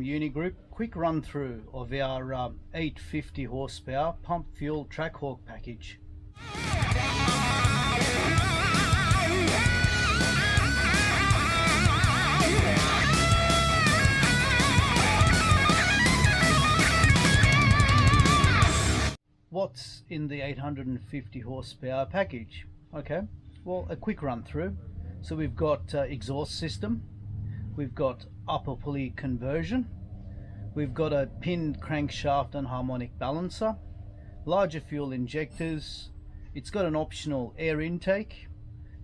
from Unigroup. Quick run through of our 850 horsepower pump fuel Trackhawk package. What's in the 850 horsepower package? Okay, well, a quick run through. So we've got exhaust system, we've got upper pulley conversion, we've got a pinned crankshaft and harmonic balancer, larger fuel injectors, it's got an optional air intake,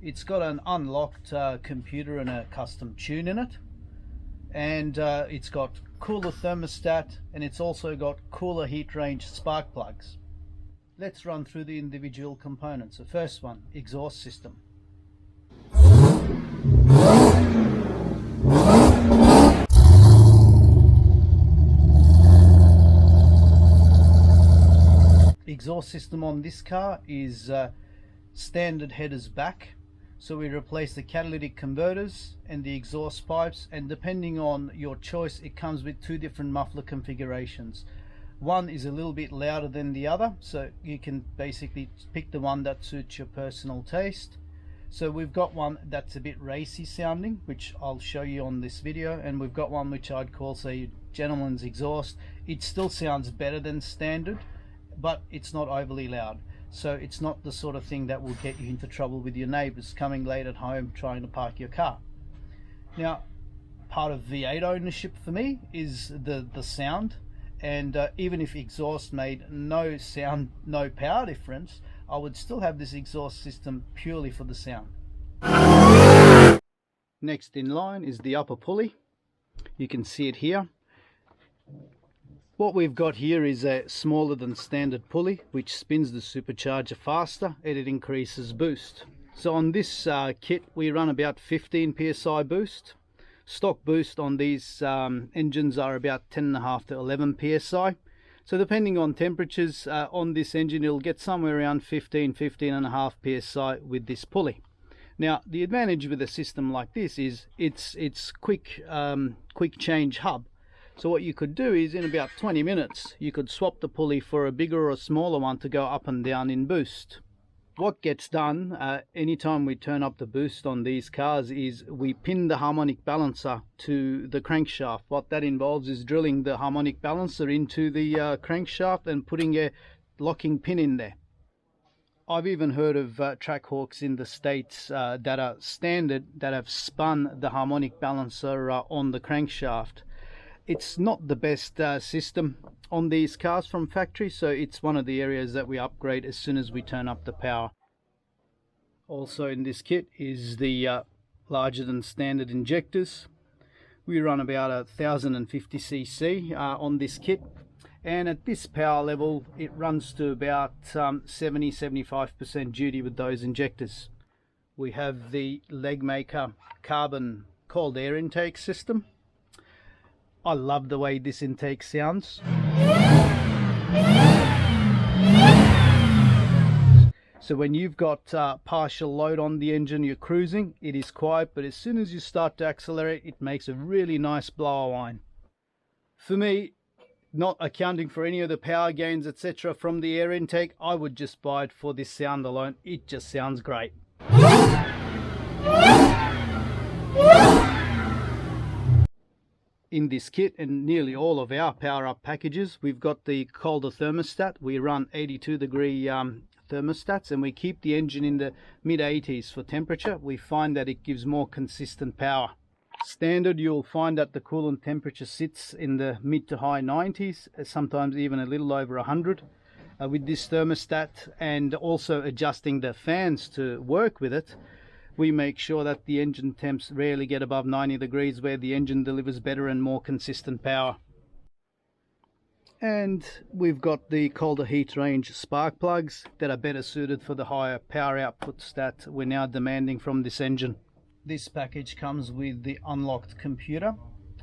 it's got an unlocked computer and a custom tune in it, and it's got cooler thermostat, and it's also got cooler heat range spark plugs. Let's run through the individual components. The first one, exhaust system. Exhaust system on this car is standard headers back, so we replace the catalytic converters and the exhaust pipes, and depending on your choice it comes with two different muffler configurations. One is a little bit louder than the other, so you can basically pick the one that suits your personal taste. So we've got one that's a bit racy sounding, which I'll show you on this video, and we've got one which I'd call, say, gentleman's exhaust. It still sounds better than standard, but it's not overly loud, so it's not the sort of thing that will get you into trouble with your neighbors coming late at home trying to park your car. Now, part of V8 ownership for me is the sound, and even if exhaust made no sound, no power difference, I would still have this exhaust system purely for the sound. Next in line is the upper pulley. You can see it here. What we've got here is a smaller than standard pulley which spins the supercharger faster and it increases boost. So on this kit we run about 15 psi boost. Stock boost on these engines are about 10.5 to 11 psi. So depending on temperatures on this engine, it'll get somewhere around 15.5 psi with this pulley. Now the advantage with a system like this is it's quick change hub. So what you could do is in about 20 minutes you could swap the pulley for a bigger or a smaller one to go up and down in boost. What gets done anytime we turn up the boost on these cars is we pin the harmonic balancer to the crankshaft. What that involves is drilling the harmonic balancer into the crankshaft and putting a locking pin in there. I've even heard of Trackhawks in the States that are standard that have spun the harmonic balancer on the crankshaft. It's not the best system on these cars from factory, so it's one of the areas that we upgrade as soon as we turn up the power. Also in this kit is the larger than standard injectors. We run about 1050 cc on this kit, and at this power level it runs to about 70-75% duty with those injectors. We have the Legmaker carbon cold air intake system. I love the way this intake sounds. So when you've got partial load on the engine, you're cruising, it is quiet, but as soon as you start to accelerate, it makes a really nice blower whine. For me, not accounting for any of the power gains, etc. from the air intake, I would just buy it for this sound alone. It just sounds great. In this kit and nearly all of our power up packages, we've got the colder thermostat. We run 82 degree thermostats, and we keep the engine in the mid 80s for temperature. We find that it gives more consistent power. Standard, you'll find that the coolant temperature sits in the mid to high 90s, sometimes even a little over 100. With this thermostat, and also adjusting the fans to work with it, we make sure that the engine temps rarely get above 90 degrees, where the engine delivers better and more consistent power. And we've got the colder heat range spark plugs that are better suited for the higher power outputs that we're now demanding from this engine. This package comes with the unlocked computer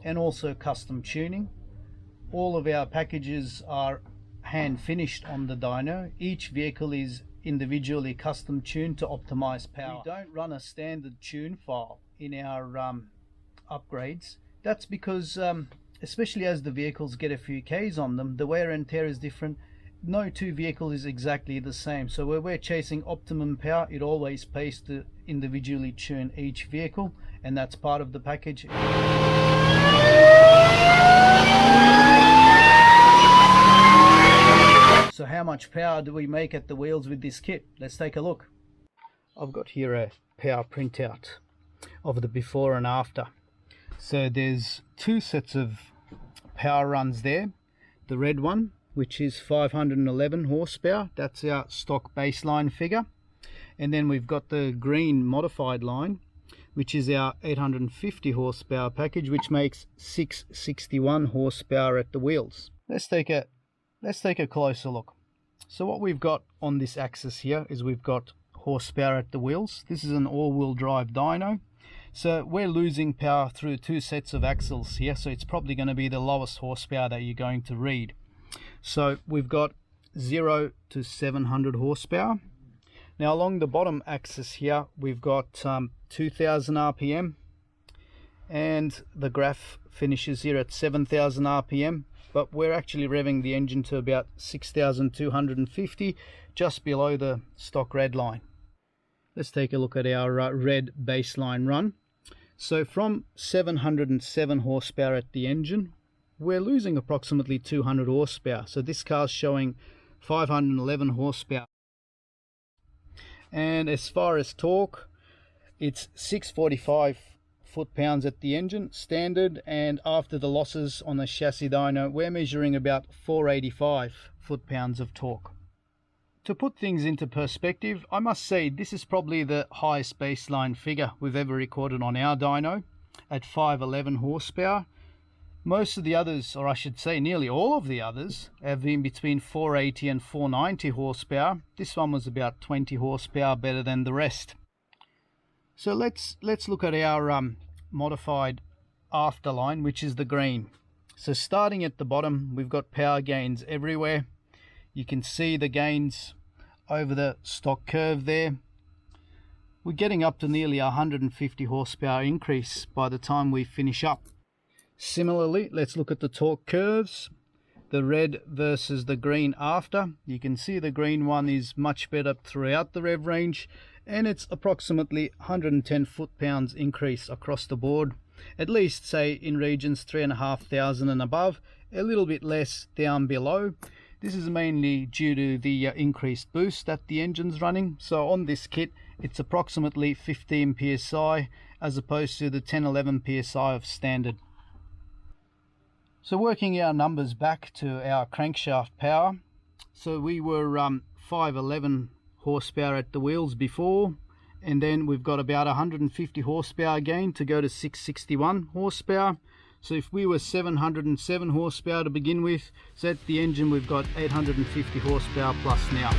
and also custom tuning. All of our packages are hand finished on the dyno. Each vehicle is individually custom tuned to optimize power. We don't run a standard tune file in our upgrades. That's because especially as the vehicles get a few Ks on them, the wear and tear is different. No two vehicle is exactly the same, so where we're chasing optimum power, it always pays to individually tune each vehicle, and that's part of the package. So how much power do we make at the wheels with this kit? Let's take a look. I've got here a power printout of the before and after. So there's two sets of power runs there. The red one, which is 511 horsepower, that's our stock baseline figure. And then we've got the green modified line, which is our 850 horsepower package, which makes 661 horsepower at the wheels. Let's take a closer look. So what we've got on this axis here is we've got horsepower at the wheels. This is an all-wheel drive dyno. So we're losing power through two sets of axles here, so it's probably going to be the lowest horsepower that you're going to read. So we've got 0 to 700 horsepower. Now along the bottom axis here, we've got 2000 RPM, and the graph finishes here at 7000 RPM, but we're actually revving the engine to about 6250, just below the stock red line. Let's take a look at our red baseline run. So from 707 horsepower at the engine, we're losing approximately 200 horsepower. So this car's showing 511 horsepower. And as far as torque, it's 645 foot-pounds at the engine, standard, and after the losses on the chassis dyno, we're measuring about 485 foot-pounds of torque. To put things into perspective, I must say this is probably the highest baseline figure we've ever recorded on our dyno at 511 horsepower. Most of the others, or I should say nearly all of the others, have been between 480 and 490 horsepower. This one was about 20 horsepower better than the rest. So let's look at our modified after line, which is the green. So starting at the bottom, we've got power gains everywhere. You can see the gains over the stock curve there. We're getting up to nearly 150 horsepower increase by the time we finish up. Similarly, let's look at the torque curves, the red versus the green after. You can see the green one is much better throughout the rev range, and it's approximately 110 foot-pounds increase across the board, at least say in regions 3,500 and above, a little bit less down below. This is mainly due to the increased boost that the engine's running. So on this kit, it's approximately 15 psi as opposed to the 10-11 psi of standard. So working our numbers back to our crankshaft power, so we were 511 horsepower at the wheels before, and then we've got about 150 horsepower gain to go to 661 horsepower. So if we were 707 horsepower to begin with, so at the engine we've got 850 horsepower plus now.